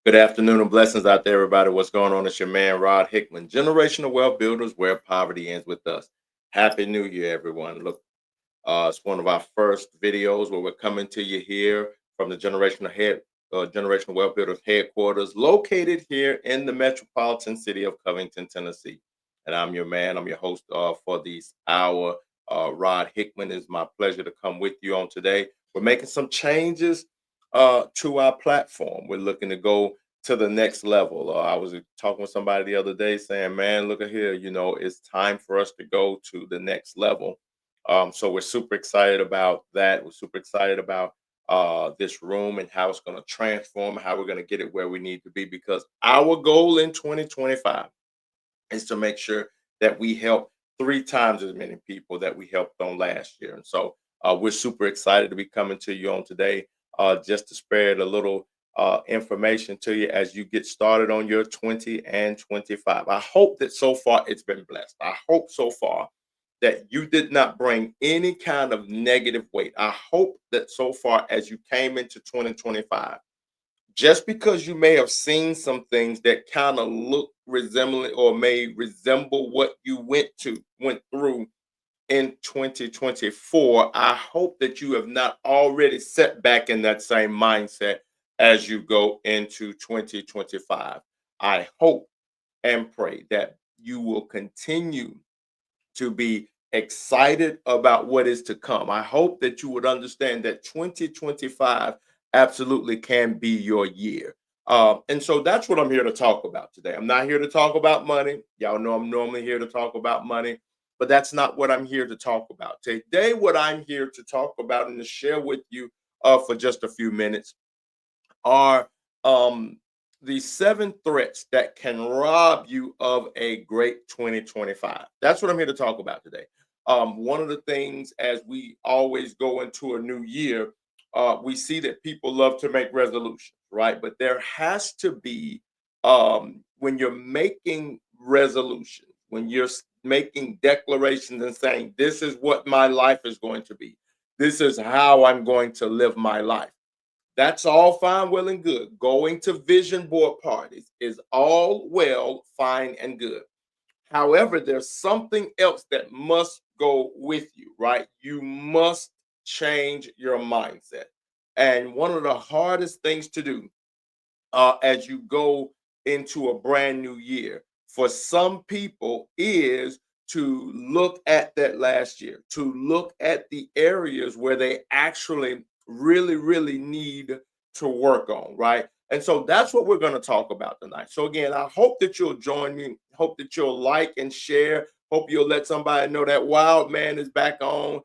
Good afternoon and blessings out there, everybody. What's going on? It's your man, Rod Hickman, Generational Wealth Builders, where poverty ends with us. Happy New Year, everyone. Look, it's one of our first videos where we're coming to you here from the Generational Wealth Builders headquarters, located here in the metropolitan city of Covington, Tennessee. And I'm your man. I'm your host for this hour. Rod Hickman. It's my pleasure to come with you on today. We're making some changes to our platform. We're looking to go to the next level. I was talking with somebody the other day saying, man, look at here, it's time for us to go to the next level. So we're super excited about that. We're super excited about this room and how it's going to transform, how we're going to get it where we need to be, because our goal in 2025 is to make sure that we help three times as many people that we helped on last year. And so we're super excited to be coming to you on today, just to spread a little information to you as you get started on your 20 and 25. I hope that so far it's been blessed. I hope so far that you did not bring any kind of negative weight. I hope that so far as you came into 2025, just because you may have seen some things that kind of look resembling or may resemble what you went through in 2024, I hope that you have not already set back in that same mindset as you go into 2025. I hope and pray that you will continue to be excited about what is to come. I hope that you would understand that 2025 absolutely can be your year. And so that's what I'm here to talk about today. I'm not here to talk about money. Y'all know I'm normally here to talk about money, but that's not what I'm here to talk about. Today, what I'm here to talk about and to share with you for just a few minutes are the seven threats that can rob you of a great 2025. That's what I'm here to talk about today. One of the things, as we always go into a new year, we see that people love to make resolutions, right? But there has to be, when you're making resolutions, when you're making declarations and saying, this is what my life is going to be, this is how I'm going to live my life. That's all fine, well, and good. Going to vision board parties is all well, fine, and good. However, there's something else that must go with you, right? You must change your mindset. And one of the hardest things to do as you go into a brand new year for some people is to look at that last year, to look at the areas where they actually really need to work on, right? And so that's what we're going to talk about tonight. So again, I hope that you'll join me, hope that you'll like and share, hope you'll let somebody know that wild man is back on.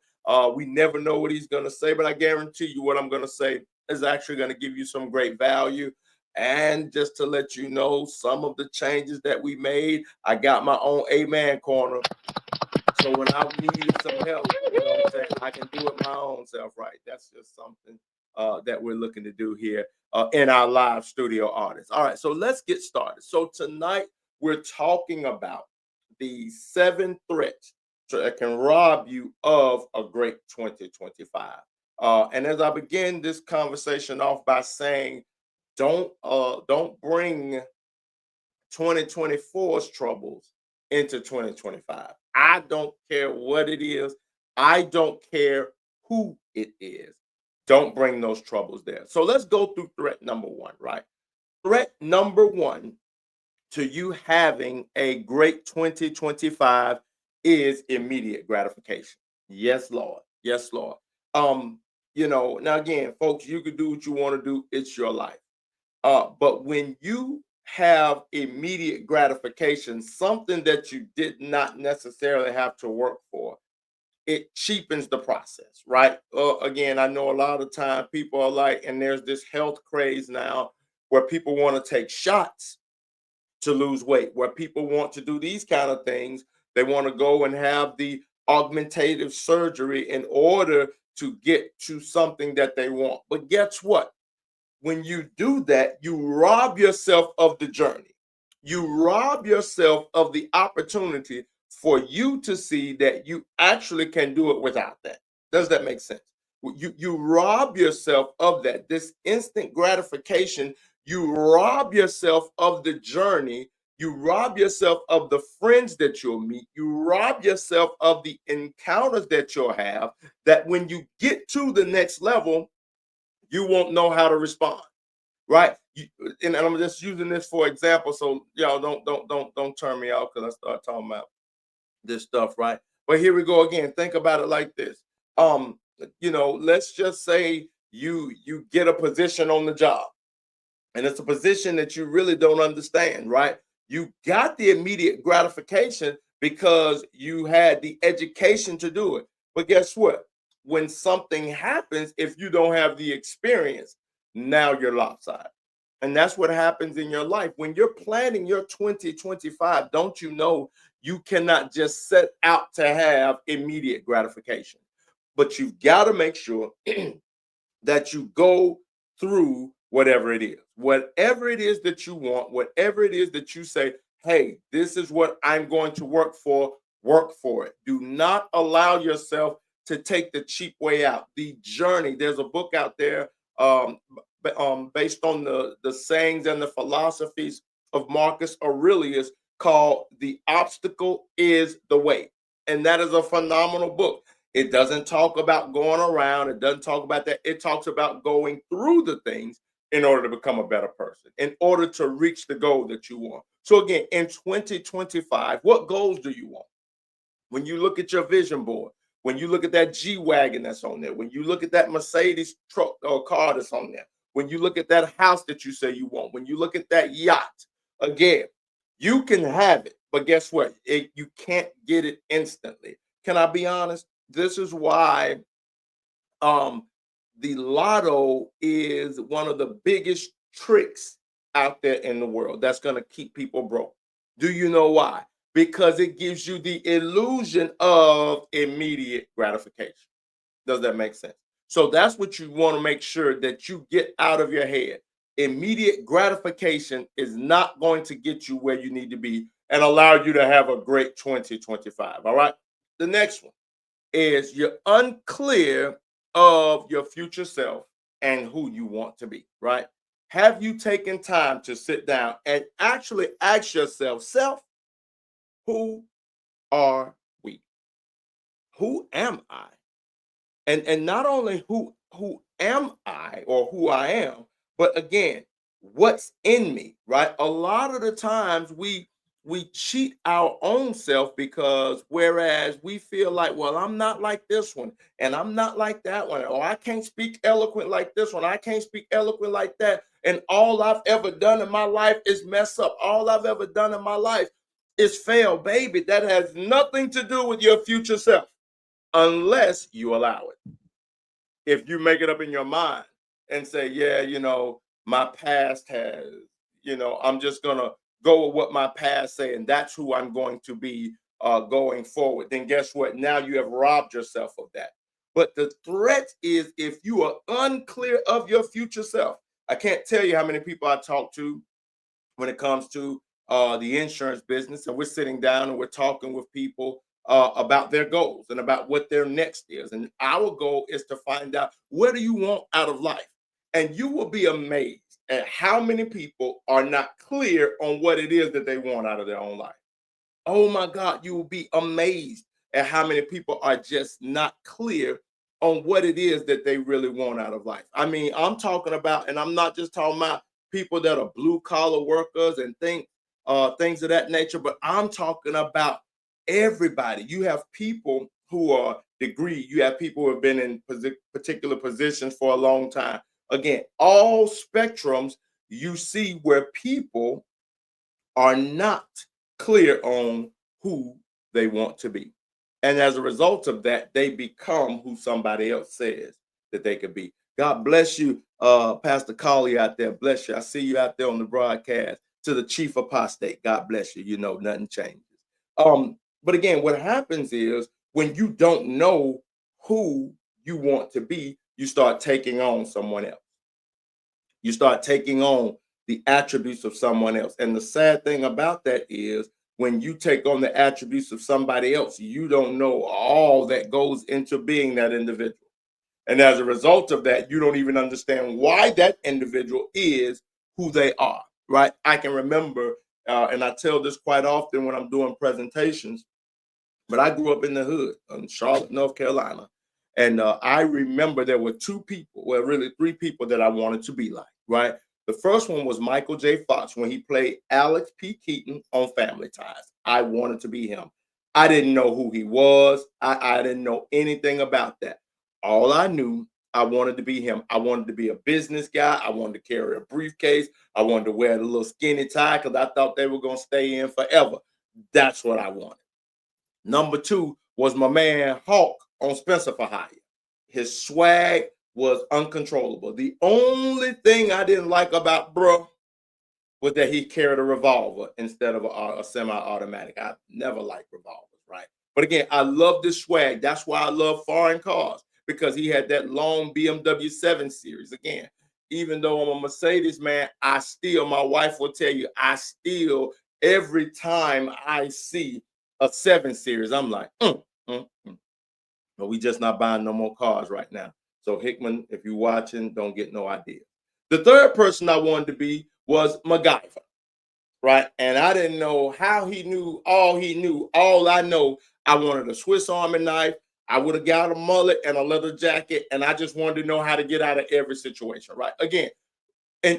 We never know what he's going to say, but I guarantee you what I'm going to say is actually going to give you some great value. And just to let you know some of the changes that we made, I got my own Amen corner. So when I needed some help, what I'm saying, I can do it my own self, right? That's just something that we're looking to do here in our live studio audience. All right, so let's get started. So tonight we're talking about the seven threats that can rob you of a great 2025. And as I begin this conversation off by saying, don't bring 2024's troubles into 2025. I don't care what it is. I don't care who it is. Don't bring those troubles there. So let's go through threat number one, right? Threat number one to you having a great 2025 is immediate gratification. Yes, Lord. Yes, Lord. Now again, folks, you can do what you want to do. It's your life. But when you have immediate gratification, something that you did not necessarily have to work for, it cheapens the process, right? Again, I know a lot of time people are like, and there's this health craze now where people want to take shots to lose weight, where people want to do these kind of things. They want to go and have the augmentative surgery in order to get to something that they want. But guess what? When you do that, you rob yourself of the journey. You rob yourself of the opportunity for you to see that you actually can do it without that. Does that make sense? You rob yourself of that. This instant gratification, You rob yourself of the journey. You rob yourself of the friends that you'll meet. You rob yourself of the encounters that you'll have, that when you get to the next level, you won't know how to respond, right? And I'm just using this for example, so y'all don't turn me out because I start talking about this stuff, right? But here we go again. Think about it like this. Let's just say you get a position on the job, and it's a position that you really don't understand, right? You got the immediate gratification because you had the education to do it. But guess what? When something happens, if you don't have the experience, now you're lopsided. And that's what happens in your life. When you're planning your 2025, don't you know you cannot just set out to have immediate gratification? But you've got to make sure that you go through whatever it is that you want, whatever it is that you say, hey, this is what I'm going to work for it. Do not allow yourself to take the cheap way out. The journey, there's a book out there based on the sayings and the philosophies of Marcus Aurelius called The Obstacle is the Way. And that is a phenomenal book. It doesn't talk about going around. It doesn't talk about that. It talks about going through the things in order to become a better person, in order to reach the goal that you want. So again, in 2025, what goals do you want? When you look at your vision board, when you look at that G-Wagon that's on there, when you look at that Mercedes truck or car that's on there, when you look at that house that you say you want, when you look at that yacht, again, you can have it, but guess what? You can't get it instantly. Can I be honest? This is why the lotto is one of the biggest tricks out there in the world that's going to keep people broke. Do you know why? Because it gives you the illusion of immediate gratification. Does that make sense? So that's what you want to make sure that you get out of your head. Immediate gratification is not going to get you where you need to be and allow you to have a great 2025. All right. The next one is you're unclear of your future self and who you want to be, right? Have you taken time to sit down and actually ask yourself, who are we? Who am I? And not only who am I or who I am, but again, what's in me, right? A lot of the times we cheat our own self because whereas we feel like, well, I'm not like this one and I'm not like that one, or I can't speak eloquent like this one, I can't speak eloquent like that, and all I've ever done in my life is mess up. All I've ever done in my life is fail, baby. That has nothing to do with your future self unless you allow it. If you make it up in your mind and say, yeah, my past has, I'm just gonna go with what my past say, and that's who I'm going to be going forward, then guess what? Now you have robbed yourself of that. But the threat is if you are unclear of your future self. I can't tell you how many people I talk to when it comes to the insurance business, and we're sitting down and we're talking with people about their goals and about what their next is. And our goal is to find out, what do you want out of life? And you will be amazed at how many people are not clear on what it is that they want out of their own life. Oh my God, you will be amazed at how many people are just not clear on what it is that they really want out of life. I mean, I'm talking about, and I'm not just talking about people that are blue collar workers and things of that nature, but I'm talking about everybody. You have people who are degree, you have people who have been in particular positions for a long time. Again, all spectrums you see where people are not clear on who they want to be. And as a result of that, they become who somebody else says that they could be. God bless you, Pastor Colley out there. Bless you. I see you out there on the broadcast. To the chief apostate, God bless you. You know, nothing changes. But again, what happens is when you don't know who you want to be, you start taking on someone else. You start taking on the attributes of someone else. And the sad thing about that is when you take on the attributes of somebody else, you don't know all that goes into being that individual. And as a result of that, you don't even understand why that individual is who they are, right? I can remember, and I tell this quite often when I'm doing presentations, but I grew up in the hood in Charlotte, North Carolina. And I remember there were two people, well, really three people that I wanted to be like, right? The first one was Michael J. Fox when he played Alex P. Keaton on Family Ties. I wanted to be him. I didn't know who he was. I didn't know anything about that. All I knew, I wanted to be him. I wanted to be a business guy. I wanted to carry a briefcase. I wanted to wear the little skinny tie because I thought they were going to stay in forever. That's what I wanted. Number two was my man Hawk on Spencer for Hire. His swag was uncontrollable. The only thing I didn't like about bro was that he carried a revolver instead of a semi-automatic. I never liked revolvers, right? But again, I love this swag. That's why I love foreign cars, because he had that long BMW 7 Series. Again, even though I'm a Mercedes man, I still, my wife will tell you, I still, every time I see a 7 Series, I'm like, but we just not buying no more cars right now. So Hickman, if you're watching, don't get no idea. The third person I wanted to be was MacGyver, right? And I didn't know how he knew all he knew. All I know, I wanted a Swiss Army knife. I would have got a mullet and a leather jacket, and I just wanted to know how to get out of every situation, right? Again,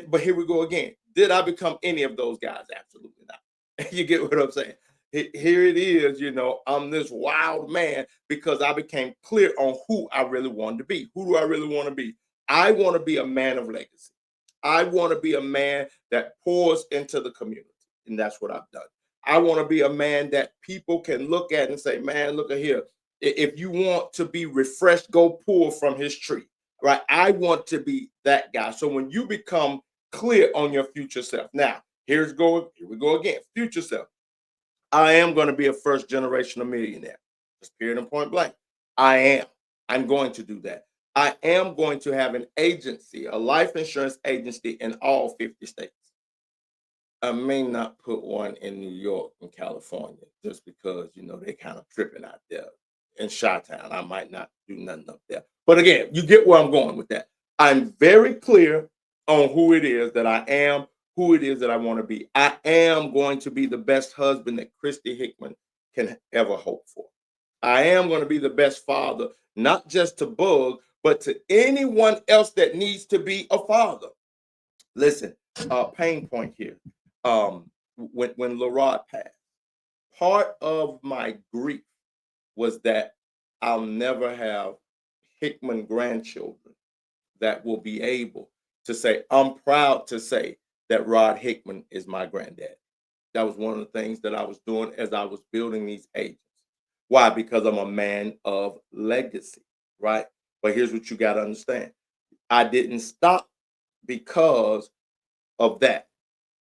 but here we go again. Did I become any of those guys? Absolutely not. You get what I'm saying? Here it is, I'm this wild man because I became clear on who I really wanted to be. Who do I really want to be? I want to be a man of legacy. I want to be a man that pours into the community. And that's what I've done. I want to be a man that people can look at and say, man, look at here. If you want to be refreshed, go pull from his tree, right? I want to be that guy. So when you become clear on your future self, now here we go again, future self. I am going to be a first generation millionaire. Just period and point blank. I am. I'm going to do that. I am going to have an agency, a life insurance agency in all 50 states. I may not put one in New York and California just because, they kind of tripping out there. In Chi-Town, I might not do nothing up there. But again, you get where I'm going with that. I'm very clear on who it is that I am, who it is that I want to be. I am going to be the best husband that Christy Hickman can ever hope for. I am going to be the best father, not just to Bug, but to anyone else that needs to be a father. Listen, pain point here. When LaRod passed, part of my grief was that I'll never have Hickman grandchildren that will be able to say, I'm proud to say that Rod Hickman is my granddad. That was one of the things that I was doing as I was building these agents. Why? Because I'm a man of legacy, right? But here's what you got to understand. I didn't stop because of that.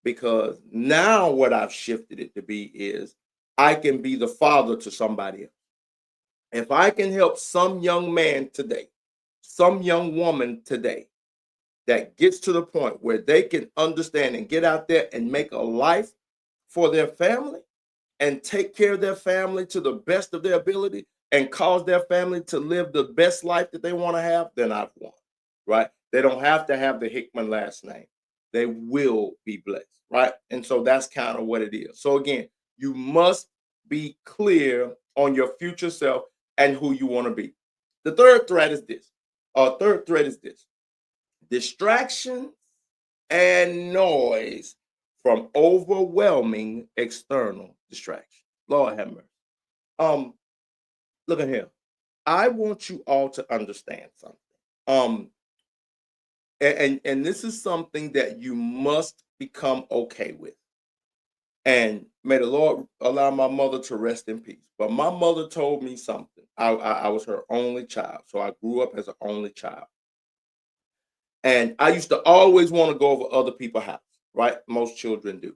Because now what I've shifted it to be is I can be the father to somebody else. If I can help some young man today, some young woman today that gets to the point where they can understand and get out there and make a life for their family and take care of their family to the best of their ability and cause their family to live the best life that they want to have, then I've won, right? They don't have to have the Hickman last name. They will be blessed, right? And so that's kind of what it is. So again, you must be clear on your future self and who you want to be. The third thread is this. Third thread is this. Distractions and noise from overwhelming external distractions. Lord have mercy. Look at here. I want you all to understand something. And this is something that you must become okay with. And may the Lord allow my mother to rest in peace. But my mother told me something. I was her only child. So I grew up as an only child. And I used to always want to go over other people's house, right? Most children do.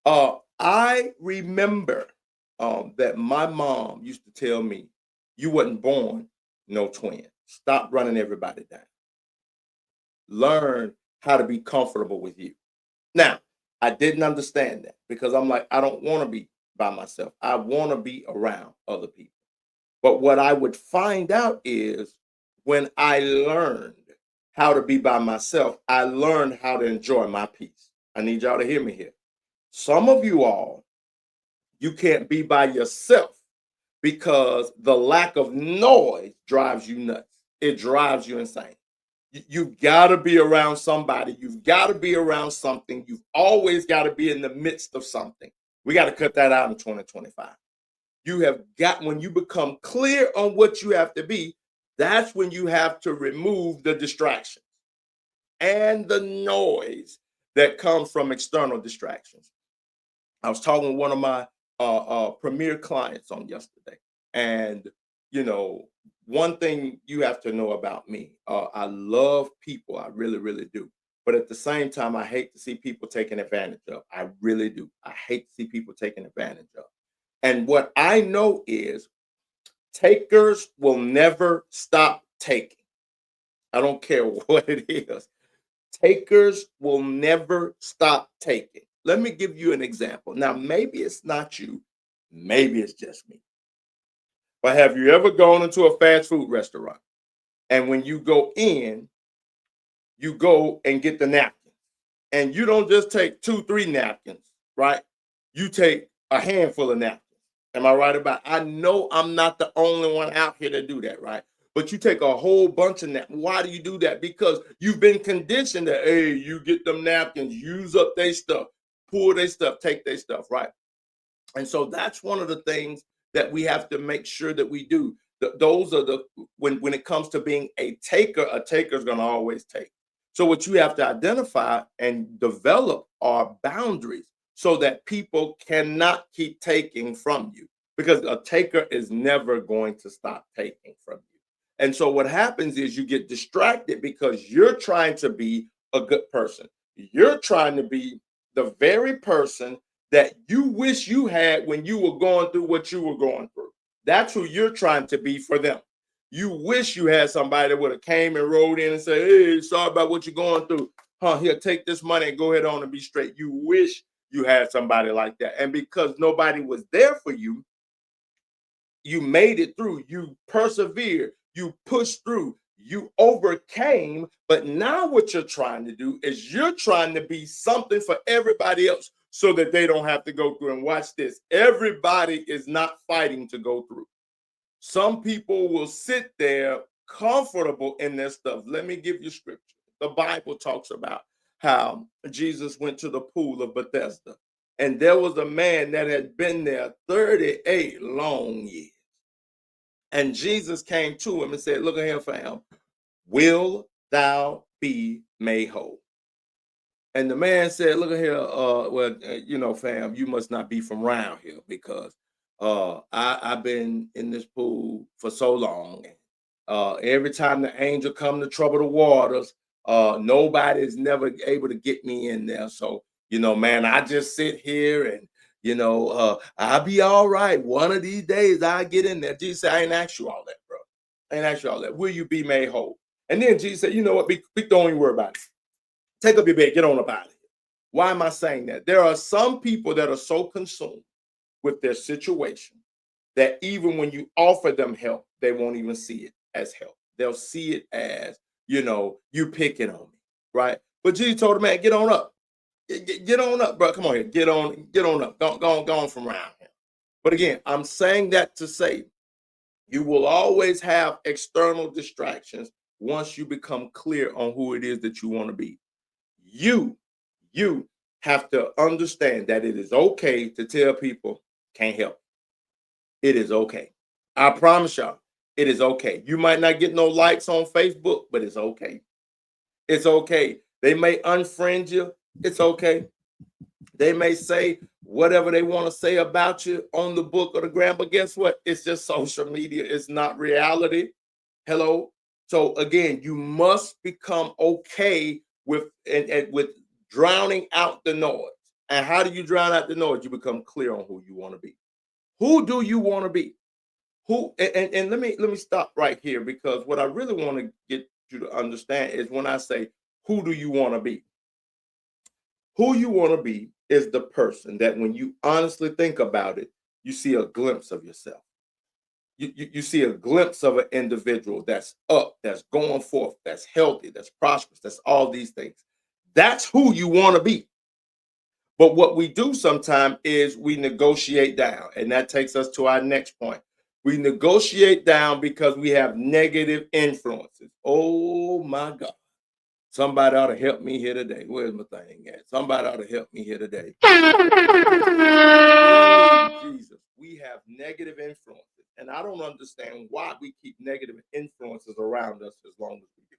I remember that my mom used to tell me, you wasn't born no twin. Stop running everybody down. Learn how to be comfortable with you. Now, I didn't understand that because I'm like, I don't want to be by myself. I want to be around other people. But what I would find out is when I learned how to be by myself, I learned how to enjoy my peace. I need y'all to hear me here. Some of you all, you can't be by yourself because the lack of noise drives you nuts. It drives you insane. You've got to be around somebody. You've got to be around something. You've always got to be in the midst of something. We got to cut that out in 2025. You have got, when you become clear on what you have to be, that's when you have to remove the distractions and the noise that comes from external distractions. I was talking with one of my premier clients on yesterday, and you know, one thing you have to know about me, I love people, I really, really do. But at the same time, I hate to see people taken advantage of. I really do. I hate to see people taken advantage of. And what I know is takers will never stop taking. I don't care what it is. Takers will never stop taking. Let me give you an example. Now, maybe it's not you, maybe it's just me. But have you ever gone into a fast food restaurant and when you go in, you go and get the napkin? And you don't just take 2, 3 napkins, right? You take a handful of napkins. Am I right about? I know I'm not the only one out here to do that, right? But you take a whole bunch of napkins. Why do you do that? Because you've been conditioned that, hey, you get them napkins, use up their stuff, pour their stuff, take their stuff, right? And so that's one of the things that we have to make sure that we do. Those are the, when it comes to being a taker is going to always take. So what you have to identify and develop are boundaries so that people cannot keep taking from you, because a taker is never going to stop taking from you. And so what happens is you get distracted because you're trying to be a good person. You're trying to be the very person that you wish you had when you were going through what you were going through. That's who you're trying to be for them. You wish you had somebody that would have came and rode in and said, hey, sorry about what you're going through. Here, take this money and go ahead on and be straight. You wish you had somebody like that. And because nobody was there for you, you made it through. You persevered. You pushed through. You overcame. But now what you're trying to do is you're trying to be something for everybody else so that they don't have to go through. And watch this. Everybody is not fighting to go through. Some people will sit there comfortable in their stuff. Let me give you scripture. The Bible talks about how Jesus went to the pool of Bethesda, and there was a man that had been there 38 long years. And Jesus came to him and said, look at here, fam, will thou be made whole? And the man said, look at here, fam, you must not be from around here, because I've been in this pool for so long. Every time the angel come to trouble the waters, nobody is never able to get me in there. So, man, I just sit here and, I'll be all right. One of these days I'll get in there. Jesus said, I ain't asked you all that, bro. I ain't asked you all that. Will you be made whole? And then Jesus said, you know what? Don't even worry about it. Take up your bed, get on up out of here. Why am I saying that? There are some people that are so consumed with their situation that even when you offer them help, they won't even see it as help. They'll see it as, you picking on me, right? But Jesus told the man, get on up. Get on up, bro. Come on here. Get on up. Go on from around here. But again, I'm saying that to say you will always have external distractions once you become clear on who it is that you want to be. You have to understand that it is okay to tell people can't help. It is okay. I promise y'all, it is okay. You might not get no likes on Facebook, but it's okay. It's okay. They may unfriend you. It's okay. They may say whatever they want to say about you on the book or the gram, but guess what? It's just social media. It's not reality. Hello. So again, you must become okay with and with drowning out the noise. And how do you drown out the noise? You become clear on who you want to be. Who do you want to be? Who and let me stop right here, because what I really want to get you to understand is when I say who do you want to be? Who you want to be is the person that when you honestly think about it, you see a glimpse of yourself. you see a glimpse of an individual that's up, that's going forth, that's healthy, that's prosperous, that's all these things. That's who you want to be. But what we do sometimes is we negotiate down, and that takes us to our next point. We negotiate down because we have negative influences. Oh my God. Somebody ought to help me here today. Where's my thing at? Somebody ought to help me here today. Oh, Jesus. We have negative influences. And I don't understand why we keep negative influences around us as long as we do.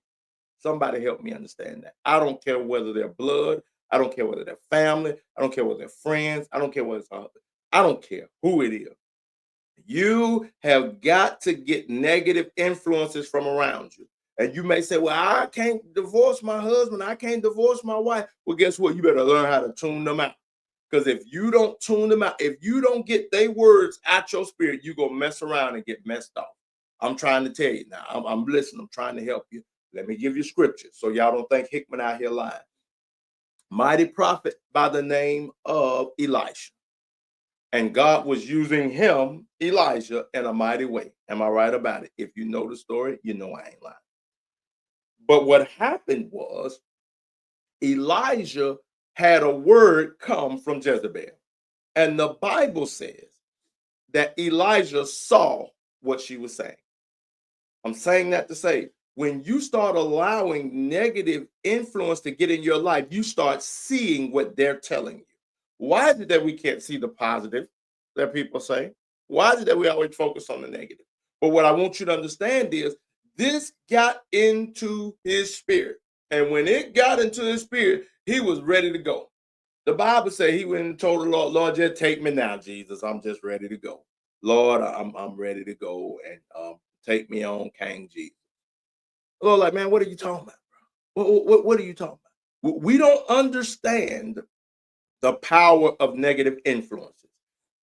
Somebody help me understand that. I don't care whether they're blood. I don't care whether they're family. I don't care whether they're friends. I don't care whether it's I don't care who it is. You have got to get negative influences from around you. And you may say, well, I can't divorce my husband. I can't divorce my wife. Well, guess what? You better learn how to tune them out. Because if you don't tune them out, if you don't get their words out your spirit, you're going to mess around and get messed off. I'm trying to tell you now. I'm listening. I'm trying to help you. Let me give you scripture so y'all don't think Hickman out here lying. Mighty prophet by the name of Elisha. And God was using him, Elijah, in a mighty way. Am I right about it? If you know the story, you know I ain't lying. But what happened was Elijah had a word come from Jezebel. And the Bible says that Elijah saw what she was saying. I'm saying that to say, when you start allowing negative influence to get in your life, you start seeing what they're telling you. Why is it that we can't see the positive that people say? Why is it that we always focus on the negative? But what I want you to understand is this got into his spirit. And when it got into his spirit, he was ready to go. The Bible says he went and told the Lord, Lord, just take me now, Jesus. I'm just ready to go. Lord, I'm ready to go and take me on, King Jesus. The Lord, like, man, what are you talking about, bro? What are you talking about? We don't understand the power of negative influences.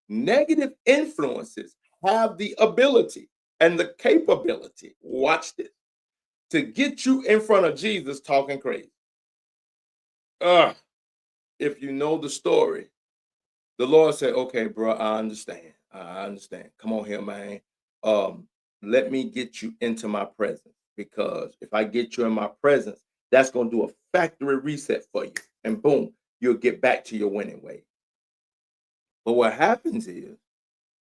Negative influences have the ability and the capability, watch this, to get you in front of Jesus talking crazy. If you know the story, the Lord said, okay, bro, I understand. I understand. Come on here, man. Let me get you into my presence, because if I get you in my presence, that's going to do a factory reset for you. And boom, you'll get back to your winning way. But what happens is,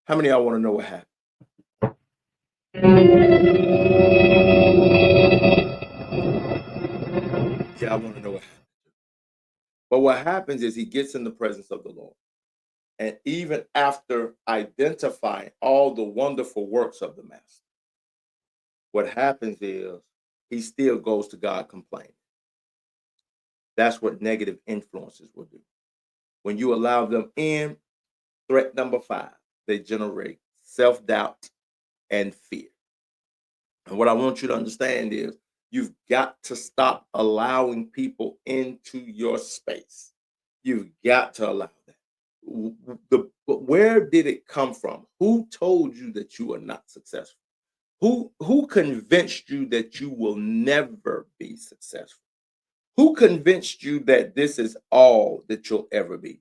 how many of y'all want to know what happened? Yeah, I want to know what happened. But what happens is he gets in the presence of the Lord. And even after identifying all the wonderful works of the master, what happens is he still goes to God complaining. That's what negative influences will do. When you allow them in, threat number 5, they generate self-doubt and fear. And what I want you to understand is you've got to stop allowing people into your space. You've got to allow that. Where did it come from? Who told you that you are not successful? Who convinced you that you will never be successful? Who convinced you that this is all that you'll ever be?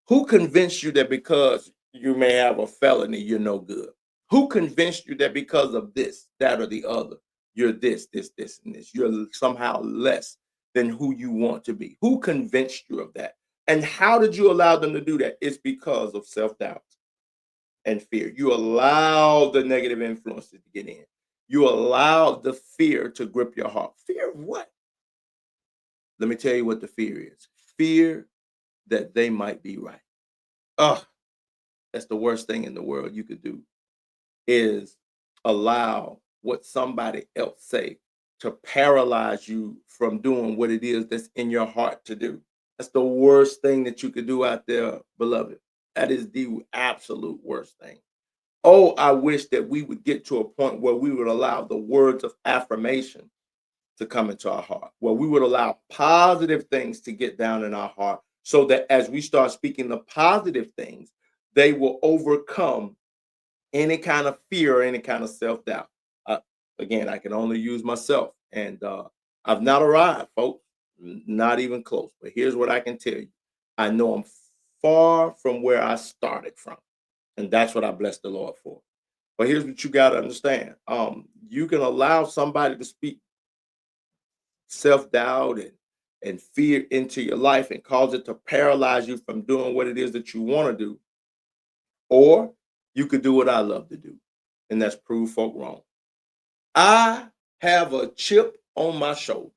Who convinced you that because you may have a felony, you're no good? Who convinced you that because of this, that, or the other, you're this, and this? You're somehow less than who you want to be? Who convinced you of that? And how did you allow them to do that? It's because of self-doubt and fear. You allow the negative influences to get in. You allow the fear to grip your heart. Fear of what? Let me tell you what the fear is. Fear that they might be right. Oh, that's the worst thing in the world you could do, is allow what somebody else say to paralyze you from doing what it is that's in your heart to do. That's the worst thing that you could do out there, beloved. That is the absolute worst thing. Oh, I wish that we would get to a point where we would allow the words of affirmation to come into our heart, where we would allow positive things to get down in our heart, so that as we start speaking the positive things, they will overcome any kind of fear or any kind of self-doubt. Again, I can only use myself, and I've not arrived, folks, not even close. But here's what I can tell you. I know I'm far from where I started from, and that's what I bless the Lord for. But here's what you got to understand. You can allow somebody to speak self-doubt and fear into your life and cause it to paralyze you from doing what it is that you want to do. Or you could do what I love to do, and that's prove folk wrong. I have a chip on my shoulder.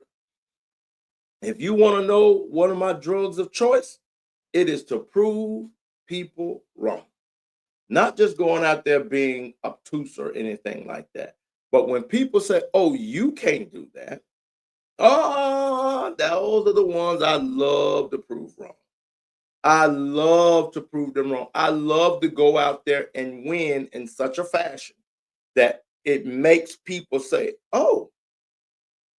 If you want to know one of my drugs of choice, it is to prove people wrong. Not just going out there being obtuse or anything like that. But when people say, oh, you can't do that, oh, those are the ones I love to prove wrong. I love to prove them wrong. I love to go out there and win in such a fashion that it makes people say, oh,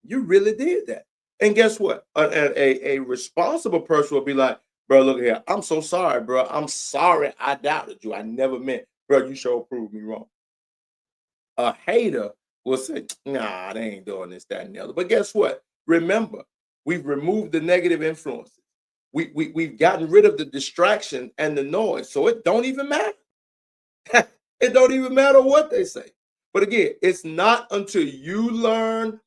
you really did that. And guess what? A responsible person will be like, bro, look here. I'm so sorry, bro. I'm sorry I doubted you. I never meant, bro, you sure proved me wrong. A hater will say, nah, they ain't doing this, that, and the other. But guess what? Remember, we've removed the negative influences. We've gotten rid of the distraction and the noise. So it don't even matter. It don't even matter what they say. But again, it's not until you learn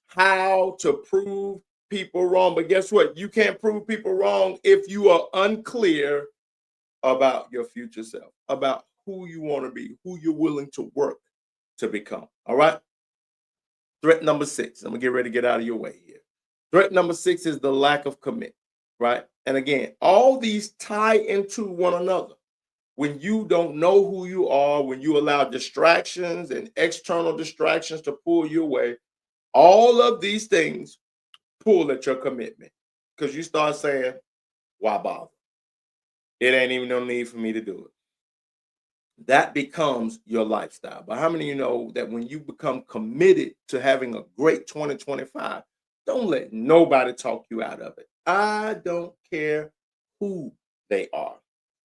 how to prove people wrong. But guess what? You can't prove people wrong if you are unclear about your future self, about who you want to be, who you're willing to work to become. All right. Threat number 6. I'm gonna get ready to get out of your way here. Threat number 6 is the lack of commitment. Right. And again, all these tie into one another. When you don't know who you are, when you allow distractions and external distractions to pull you away, all of these things pull at your commitment because you start saying, why bother? It ain't even no need for me to do it. That becomes your lifestyle. But how many of you know that when you become committed to having a great 2025, don't let nobody talk you out of it. I don't care who they are.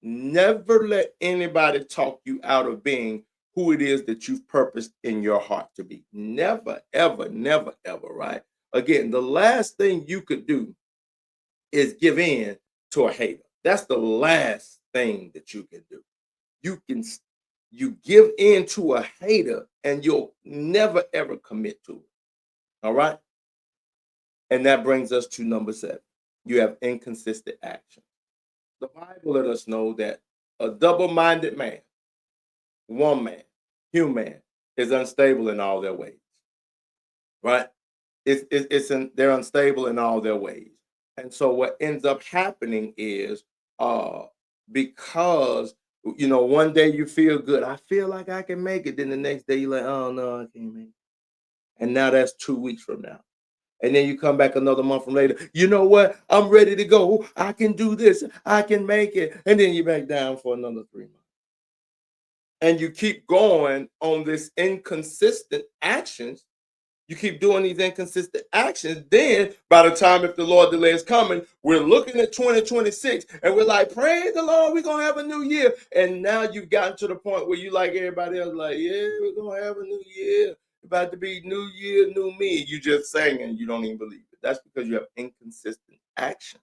Never let anybody talk you out of being who it is that you've purposed in your heart to be. Never, ever, never, ever, right? Again, the last thing you could do is give in to a hater. That's the last thing that you can do. You give in to a hater and you'll never ever commit to it. All right? And that brings us to number 7. You have inconsistent action. The Bible let us know that a double-minded man, woman, human, is unstable in all their ways. Right? They're unstable in all their ways. And so what ends up happening is because one day you feel good. I feel like I can make it. Then the next day you're like, oh no, I can't make it. And now that's 2 weeks from now. And then you come back another month from later. You know what? I'm ready to go. I can do this. I can make it. And then you're back down for another 3 months. And you keep going on this inconsistent actions. You keep doing these inconsistent actions. Then by the time, if the Lord delays coming, we're looking at 2026 and we're like, praise the Lord, we're going to have a new year. And now you've gotten to the point where you like everybody else, like, yeah, we're going to have a new year. About to be new year, new me. You just saying and you don't even believe it. That's because you have inconsistent action.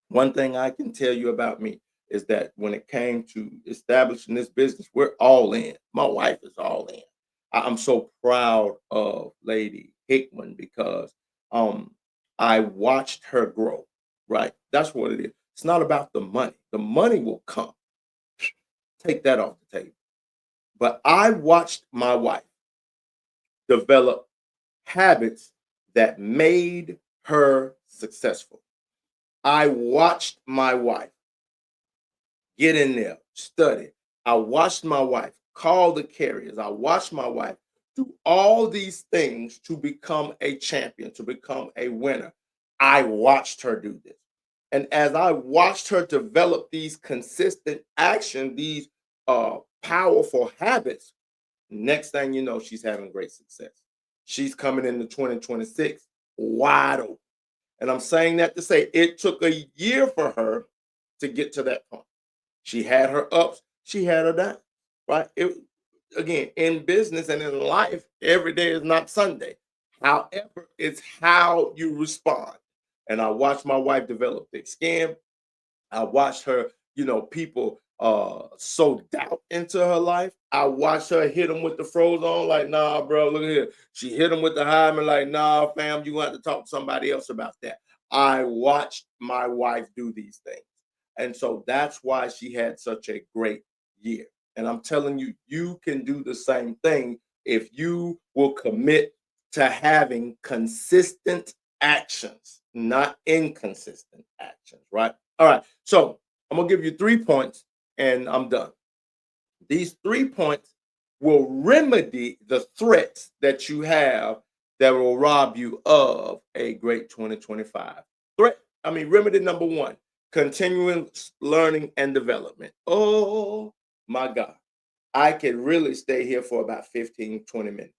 One thing I can tell you about me is that when it came to establishing this business, we're all in. My wife is all in. I'm so proud of Lady Hickman because I watched her grow, right? That's what it is. It's not about the money. The money will come. Take that off the table. But I watched my wife develop habits that made her successful. I watched my wife get in there, study. I watched my wife call the carriers. I watched my wife do all these things to become a champion, to become a winner. I watched her do this. And as I watched her develop these consistent action, these powerful habits, next thing you know, she's having great success. She's coming into 2026 wide open. And I'm saying that to say it took a year for her to get to that point. She had her ups, she had her downs, right? Again, in business and in life, every day is not Sunday. However, it's how you respond. And I watched my wife develop thick skin. I watched her, people sow doubt into her life. I watched her hit him with the froze on, like, nah, bro, look at here. She hit him with the hymen, like, nah, fam, you have to talk to somebody else about that. I watched my wife do these things. And so that's why she had such a great year. And I'm telling you, you can do the same thing if you will commit to having consistent actions, not inconsistent actions, right? All right. So I'm going to give you 3 points and I'm done. These 3 points will remedy the threats that you have that will rob you of a great 2025. Remedy number 1, continuing learning and development. Oh my God. I could really stay here for about 15, 20 minutes.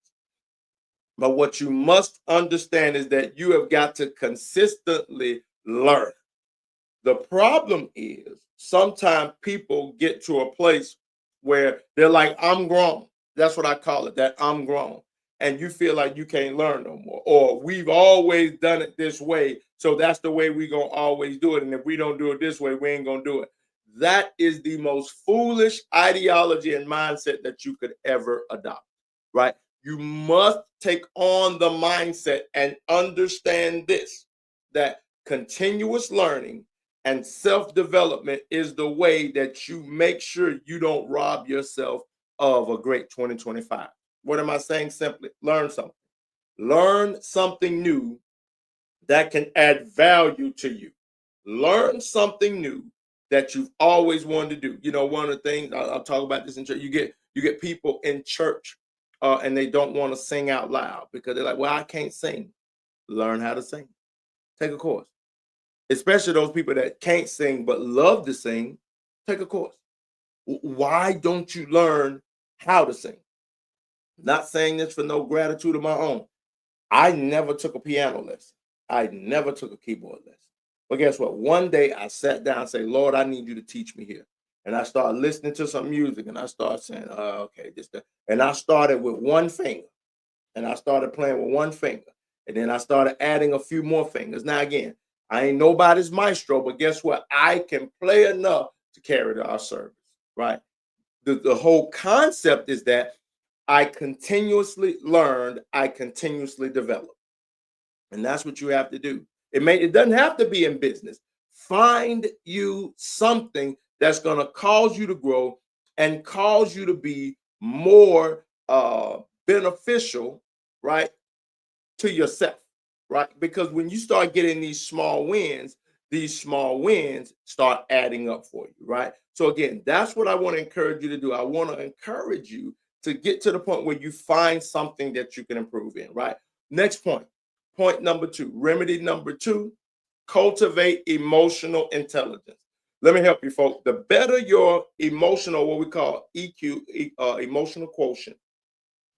But what you must understand is that you have got to consistently learn. The problem is sometimes people get to a place where they're like, I'm grown. That's what I call it, that I'm grown. And you feel like you can't learn no more. Or we've always done it this way. So that's the way we're going to always do it. And if we don't do it this way, we ain't going to do it. That is the most foolish ideology and mindset that you could ever adopt, right? You must take on the mindset and understand this, that continuous learning and self-development is the way that you make sure you don't rob yourself of a great 2025. What am I saying? Simply learn something. Learn something new that can add value to you. Learn something new that you've always wanted to do. You know, one of the things I'll talk about this in church. You get people in church and they don't want to sing out loud because they're like, "Well, I can't sing." Learn how to sing. Take a course. Especially those people that can't sing but love to sing. Take a course. Why don't you learn how to sing? Not saying this for no gratitude of my own. I never took a piano lesson. I never took a keyboard lesson. But guess what? One day I sat down and said, Lord, I need you to teach me here. And I started listening to some music and I started saying, okay, this, that. And I started with one finger and I started playing with one finger. And then I started adding a few more fingers. Now, again, I ain't nobody's maestro, but guess what? I can play enough to carry our service, right? The whole concept is that I continuously learned, I continuously developed. And that's what you have to do. It doesn't have to be in business. Find you something that's going to cause you to grow and cause you to be more beneficial, right, to yourself, right? Because when you start getting these small wins start adding up for you, right? So again, that's what I want to encourage you to do. I want to encourage you to get to the point where you find something that you can improve in, right? Next point. Point number 2, remedy number 2, cultivate emotional intelligence. Let me help you, folks. The better your emotional, what we call EQ, emotional quotient,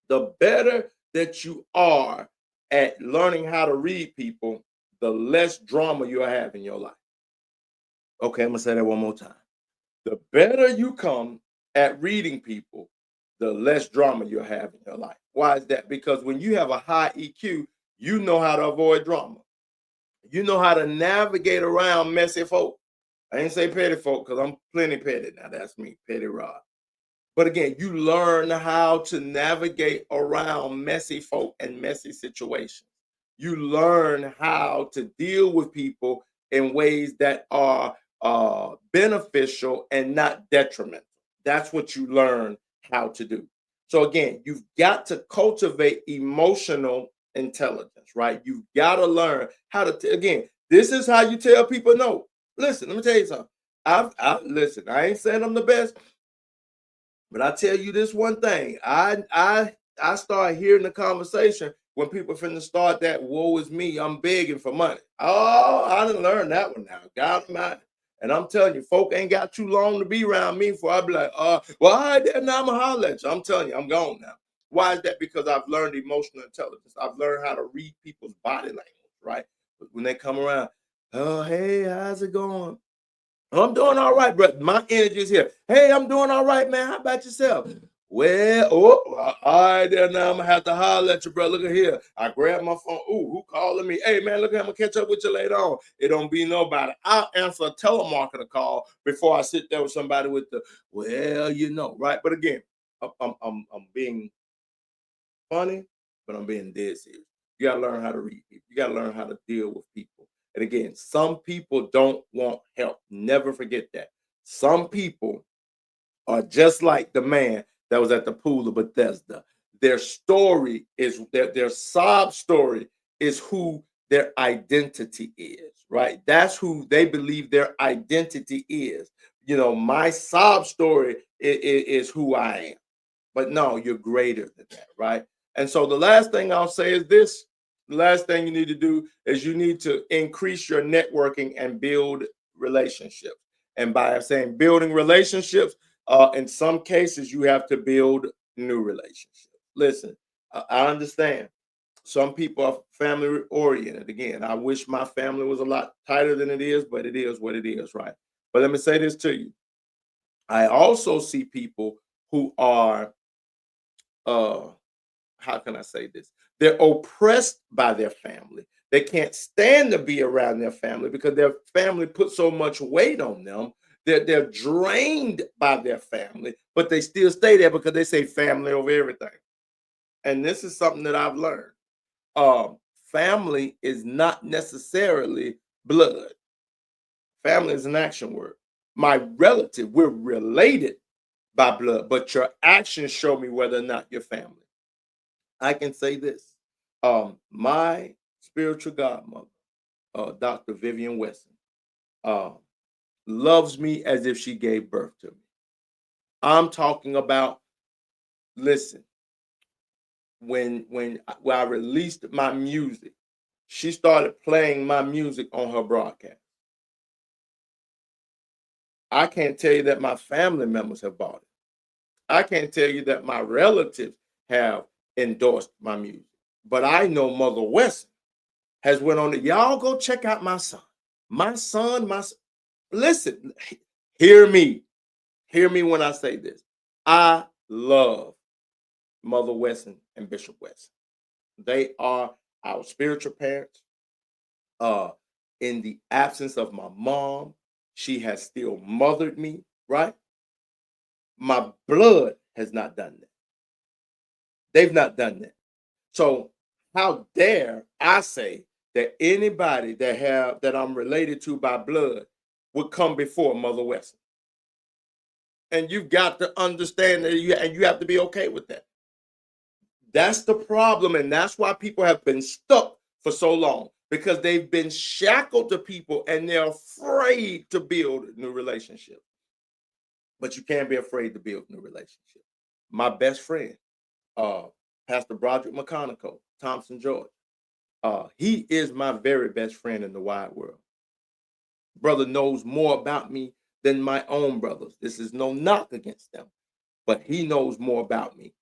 the better that you are at learning how to read people, the less drama you'll have in your life. Okay, I'm going to say that one more time. The better you come at reading people, the less drama you'll have in your life. Why is that? Because when you have a high EQ, you know how to avoid drama. You know how to navigate around messy folk. I ain't say petty folk because I'm plenty petty now. That's me, Petty Rod. But again, you learn how to navigate around messy folk and messy situations. You learn how to deal with people in ways that are beneficial and not detrimental. That's what you learn how to do. So again, you've got to cultivate emotional intelligence, right? You've got to learn how to, again, this is how you tell people no. Listen, let me tell you something. Listen, I ain't saying I'm the best, but I tell you this one thing. I start hearing the conversation when people finna start that woe is me, I'm begging for money. Oh, I didn't learn that one now. God Almighty. And I'm telling you, folk ain't got too long to be around me before I be like, well, all right, then now I'm a holler at you. I'm telling you, I'm gone now. Why is that? Because I've learned emotional intelligence. I've learned how to read people's body language, right? But when they come around, oh, hey, how's it going? I'm doing all right, bro. My energy is here. Hey, I'm doing all right, man. How about yourself? Well, oh, all right there now. I'm gonna have to holler at you, bro. Look at here. I grab my phone. Ooh, who calling me? Hey man, look, I'm gonna catch up with you later on. It don't be nobody. I'll answer a telemarketer call before I sit there with somebody with the well, right? But again, I'm being funny, but I'm being dead serious. You gotta learn how to read people. You gotta learn how to deal with people. And again, some people don't want help. Never forget that. Some people are just like the man that was at the pool of Bethesda. Their story is their sob story is who their identity is, right? That's who they believe their identity is. My sob story is who I am. But no, you're greater than that, right? And so the last thing I'll say is this. The last thing you need to do is you need to increase your networking and build relationships. And by saying building relationships, in some cases, you have to build new relationships. Listen, I understand. Some people are family oriented. Again, I wish my family was a lot tighter than it is, but it is what it is, right? But let me say this to you. I also see people who are uh how can I say this? They're oppressed by their family. They can't stand to be around their family because their family puts so much weight on them. They're drained by their family, but they still stay there because they say family over everything. And this is something that I've learned. Family is not necessarily blood. Family is an action word. My relative, we're related by blood, but your actions show me whether or not you're family. I can say this. My spiritual godmother, Dr. Vivian Wesson, uh, loves me as if she gave birth to me. I'm talking about, listen, when I released my music, she started playing my music on her broadcast. I can't tell you that my family members have bought it. I can't tell you that my relatives have endorsed my music. But I know Mother Wesson has went on it. Y'all go check out my son. My son, listen, hear me. Hear me when I say this. I love Mother Wesson and Bishop Wesson. They are our spiritual parents. Uh, in the absence of my mom, she has still mothered me, right? My blood has not done that. They've not done that. So how dare I say that anybody that I'm related to by blood would come before Mother Wesson? And you've got to understand that you have to be okay with that. That's the problem, and that's why people have been stuck for so long because they've been shackled to people and they're afraid to build new relationships. But you can't be afraid to build new relationships. My best friend, uh, Pastor Roderick McConaughey, Thompson, Georgia. He is my very best friend in the wide world. Brother knows more about me than my own brothers. This is no knock against them, but he knows more about me.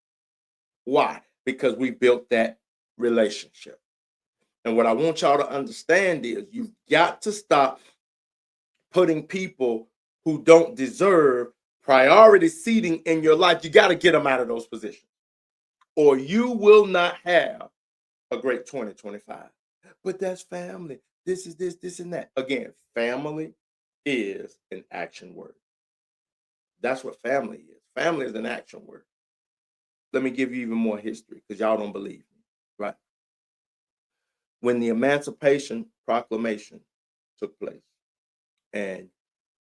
Why? Because we built that relationship. And what I want y'all to understand is you've got to stop putting people who don't deserve priority seating in your life. You got to get them out of those positions, or you will not have a great 2025. But that's family. This is this and that. Again, family is an action word. That's what family is. Family is an action word. Let me give you even more history because y'all don't believe me, right? When the Emancipation Proclamation took place and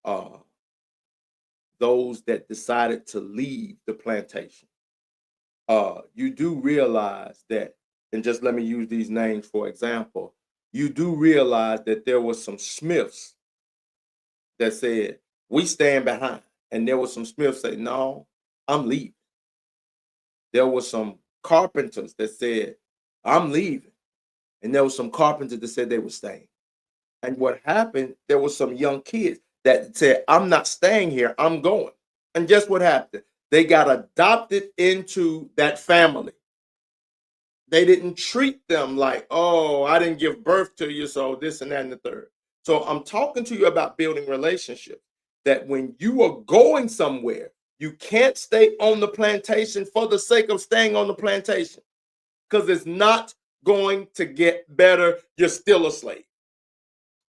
uh, those that decided to leave the plantation, you do realize that, and just let me use these names for example, you do realize that there was some Smiths that said, we stand behind. And there was some Smiths say, no, I'm leaving. There was some carpenters that said, I'm leaving. And there was some carpenters that said they were staying. And what happened, there was some young kids that said, I'm not staying here, I'm going. And guess what happened? They got adopted into that family. They didn't treat them like, oh, I didn't give birth to you, so this and that and the third. So I'm talking to you about building relationships that when you are going somewhere, You can't stay on the plantation for the sake of staying on the plantation, because it's not going to get better. You're still a slave.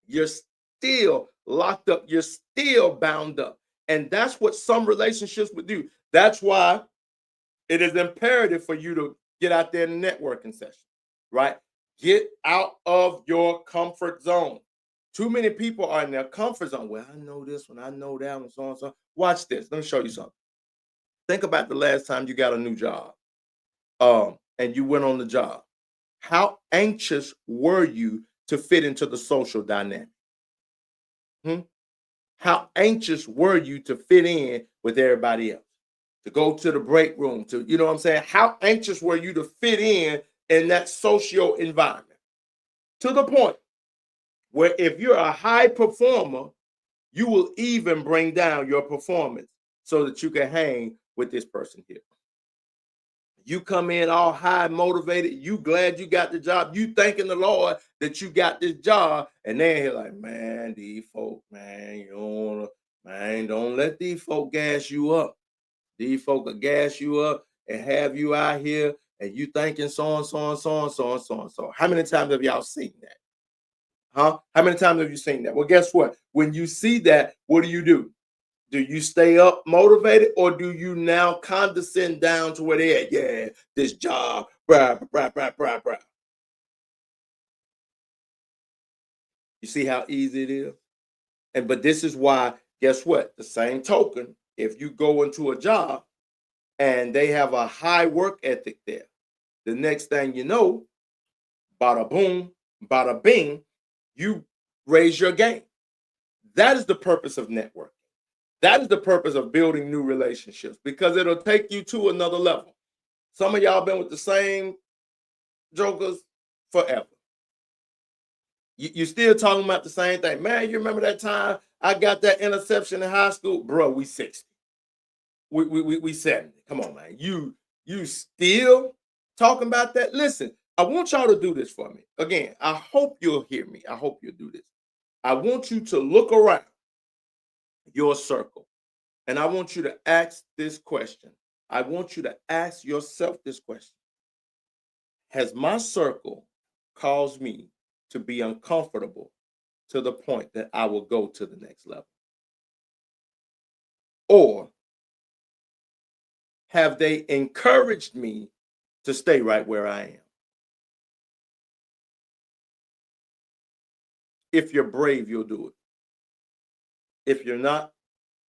You're still locked up. You're still bound up. And that's what some relationships would do. That's why it is imperative for you to get out there in the networking session, right? Get out of your comfort zone. Too many people are in their comfort zone. Well, I know this one, I know that one, so on and so on. Watch this. Let me show you something. Think about the last time you got a new job, and you went on the job. How anxious were you to fit into the social dynamic? Hmm? How anxious were you to fit in with everybody else? To go to the break room, to, you know what I'm saying? How anxious were you to fit in that social environment? To the point where if you're a high performer, you will even bring down your performance so that you can hang with this person here. You come in all high motivated, you glad you got the job, you thanking the Lord that you got this job, and then he's like, man, these folk, man, you don't wanna, man, don't let these folk gas you up. These folk will gas you up and have you out here and you thinking so and so and so and so and so and so. How many times have y'all seen that? Huh? How many times have you seen that? Well, guess what? When you see that, what do? Do you stay up motivated, or do you now condescend down to where they're at? Yeah, this job, brah, brah, brah, brah, brah. You see how easy it is? But this is why, guess what? The same token, if you go into a job and they have a high work ethic there, the next thing you know, bada boom, bada bing, you raise your game. That is the purpose of networking. That is the purpose of building new relationships, because it'll take you to another level. Some of y'all been with the same jokers forever. You still talking about the same thing. Man, you remember that time I got that interception in high school? Bro, we 60. We 70. Come on, man. You still talking about that? Listen, I want y'all to do this for me. Again, I hope you'll hear me. I hope you'll do this. I want you to look around your circle, and I want you to ask this question. I want you to ask yourself this question. Has my circle caused me to be uncomfortable to the point that I will go to the next level? Or have they encouraged me to stay right where I am? If you're brave, you'll do it. If you're not,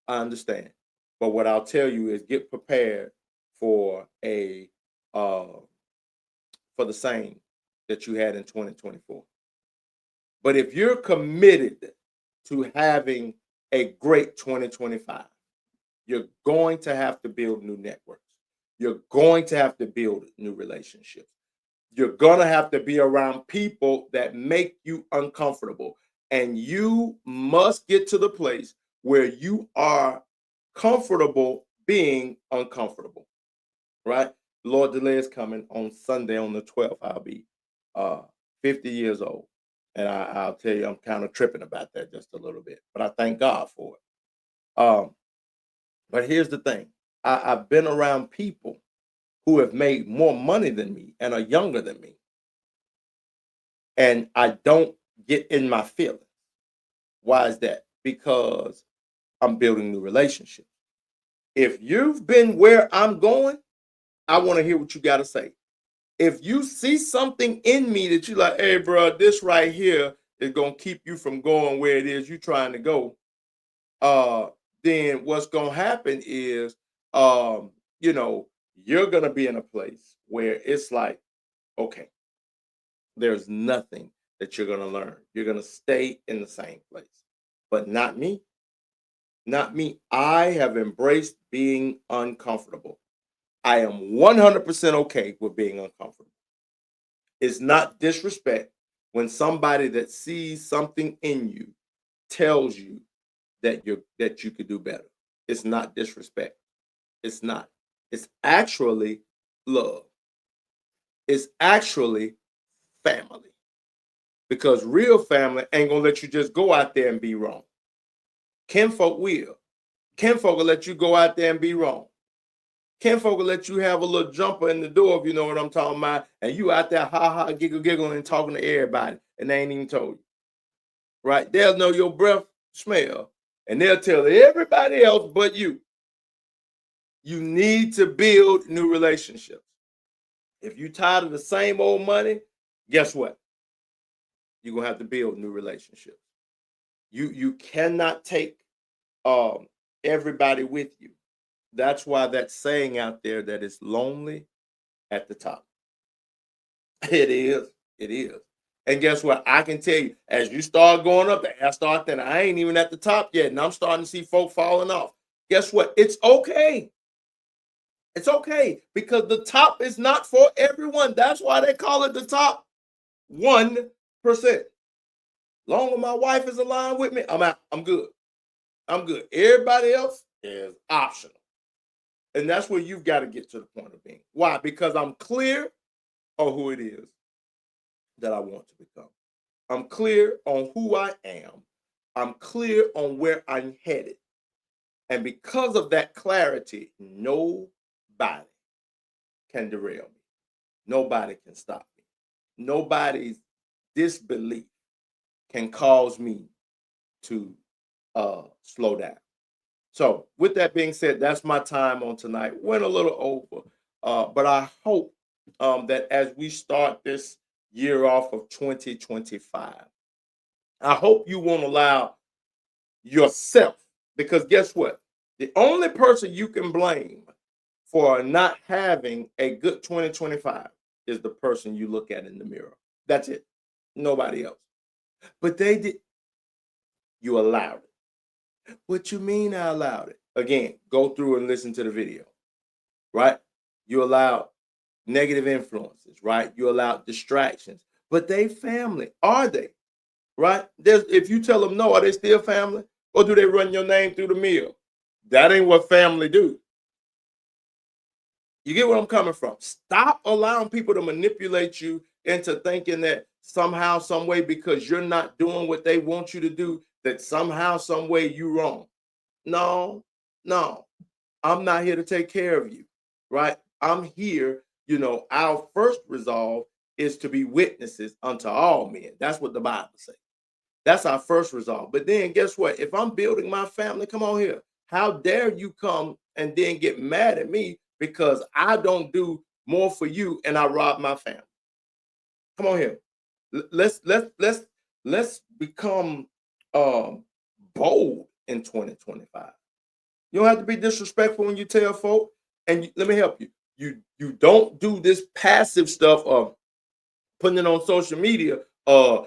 I understand. But what I'll tell you is get prepared for a for the same that you had in 2024. But if you're committed to having a great 2025, you're going to have to build new networks. You're going to have to build new relationships. You're going to have to be around people that make you uncomfortable. And you must get to the place where you are comfortable being uncomfortable, right? Lord delay is coming on Sunday on the 12th. I'll be 50 years old. And I'll tell you, I'm kind of tripping about that just a little bit. But I thank God for it. But here's the thing. I've been around people who have made more money than me and are younger than me. And I don't get in my feelings. Why is that? Because I'm building new relationships. If you've been where I'm going, I want to hear what you got to say. If you see something in me that you like, hey, bro, this right here is going to keep you from going where it is you're trying to go, then what's going to happen is, you know, you're going to be in a place where it's like, okay, there's nothing that you're going to learn. You're going to stay in the same place. But not me. Not me. I have embraced being uncomfortable. I am 100% okay with being uncomfortable. It's not disrespect when somebody that sees something in you tells you that you could do better. It's not disrespect. It's not. It's actually love. It's actually family. Because real family ain't gonna let you just go out there and be wrong. Kinfolk will. Kinfolk will let you go out there and be wrong. Kinfolk will let you have a little jumper in the door, if you know what I'm talking about, and you out there ha, giggling and talking to everybody, and they ain't even told you. Right? They'll know your breath smell, and they'll tell everybody else but you. You need to build new relationships. If you're tired of the same old money, guess what? You're gonna have to build new relationships. You cannot take everybody with you. That's why that saying out there that it's lonely at the top. It is. It is. And guess what? I can tell you, as you start going up there, I ain't even at the top yet, and I'm starting to see folk falling off. Guess what? It's okay. It's okay because the top is not for everyone. That's why they call it the top 1%. Long as my wife is aligned with me, I'm out. I'm good. I'm good. Everybody else is optional. And that's where you've got to get to the point of being. Why? Because I'm clear on who it is that I want to become. I'm clear on who I am. I'm clear on where I'm headed. And because of that clarity, nobody can derail me. Nobody can stop me. Nobody's disbelief can cause me to slow down. So with that being said, that's my time on tonight. Went a little over, but I hope that as we start this year off of 2025, I hope you won't allow yourself, because guess what? The only person you can blame for not having a good 2025 is the person you look at in the mirror. That's it. Nobody else. But they did. You allowed it. What you mean I allowed it? Again, go through and listen to the video, right? You allowed negative influences, right? You allowed distractions. But they family. Are they? Right? If you tell them no, are they still family? Or do they run your name through the mill? That ain't what family do. You get where I'm coming from? Stop allowing people to manipulate you into thinking that somehow, some way, because you're not doing what they want you to do, that somehow, some way you wrong. No, no. I'm not here to take care of you, right? I'm here, our first resolve is to be witnesses unto all men. That's what the Bible says. That's our first resolve. But then guess what? If I'm building my family, come on here. How dare you come and then get mad at me because I don't do more for you and I rob my family? Come on here. Let's become bold in 2025. You don't have to be disrespectful when you tell folk. And let me help you. You don't do this passive stuff of putting it on social media. I'm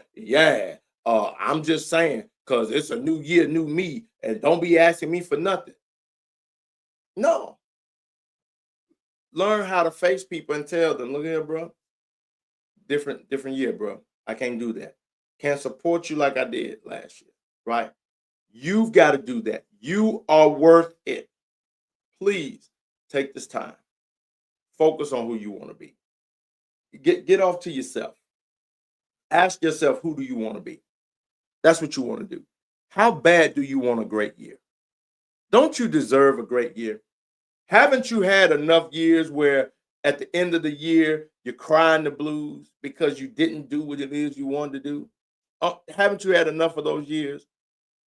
just saying, because it's a new year, new me, and don't be asking me for nothing. No. Learn how to face people and tell them, look here, bro. Different year, bro. I can't do that. Can't support you like I did last year, right? You've got to do that. You are worth it. Please take this time. Focus on who you want to be. Get off to yourself. Ask yourself, who do you want to be? That's what you want to do. How bad do you want a great year? Don't you deserve a great year? Haven't you had enough years where at the end of the year, you're crying the blues because you didn't do what it is you wanted to do? Haven't you had enough of those years?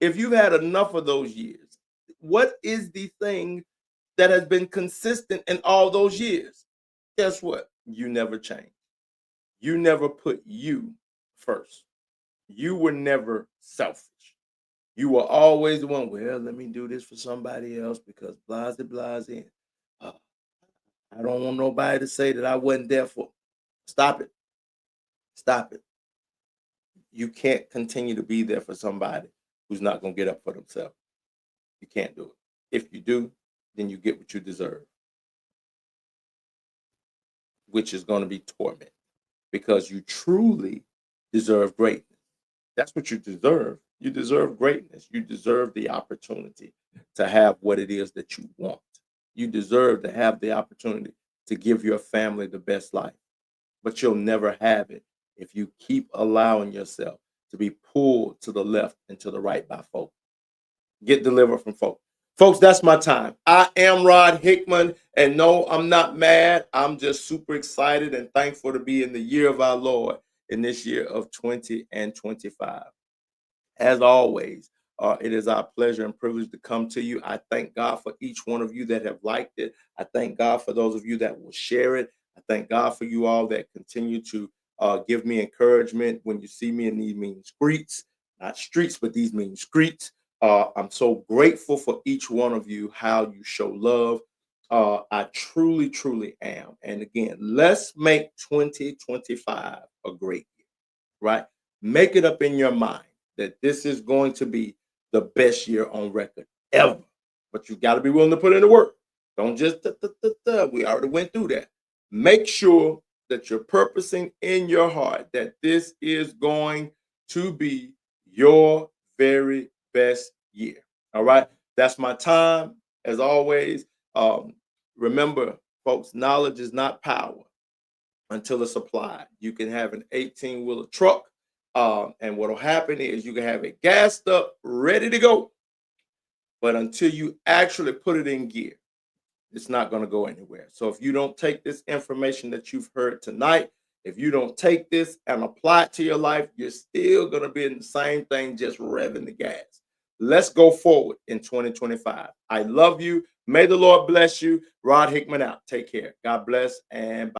If you've had enough of those years, what is the thing that has been consistent in all those years? Guess what? You never changed. You never put you first. You were never selfish. You were always the one, well, let me do this for somebody else because blase, blase. I don't want nobody to say that I wasn't there for. Stop it. Stop it. You can't continue to be there for somebody who's not going to get up for themselves. You can't do it. If you do, then you get what you deserve, which is going to be torment, because you truly deserve greatness. That's what you deserve. You deserve greatness. You deserve the opportunity to have what it is that you want. You deserve to have the opportunity to give your family the best life. But you'll never have it if you keep allowing yourself to be pulled to the left and to the right by folk. Get delivered from folk. Folks, that's my time. I am Rod Hickman, and no, I'm not mad. I'm just super excited and thankful to be in the year of our Lord in this year of 2025. As always, it is our pleasure and privilege to come to you. I thank God for each one of you that have liked it. I thank God for those of you that will share it. I thank God for you all that continue to give me encouragement when you see me in these mean streets, not streets, but these mean streets. I'm so grateful for each one of you, how you show love. I truly, truly am. And again, let's make 2025 a great year, right? Make it up in your mind that this is going to be the best year on record ever. But you got to be willing to put in the work. Don't just, we already went through that. Make sure that you're purposing in your heart that this is going to be your very best year. All right. That's my time. As always, remember, folks, knowledge is not power until it's applied. You can have an 18-wheeler truck, and what'll happen is you can have it gassed up, ready to go. But until you actually put it in gear, it's not going to go anywhere. So if you don't take this information that you've heard tonight, if you don't take this and apply it to your life, you're still going to be in the same thing, just revving the gas. Let's go forward in 2025. I love you. May the Lord bless you. Rod Hickman out. Take care. God bless and bye.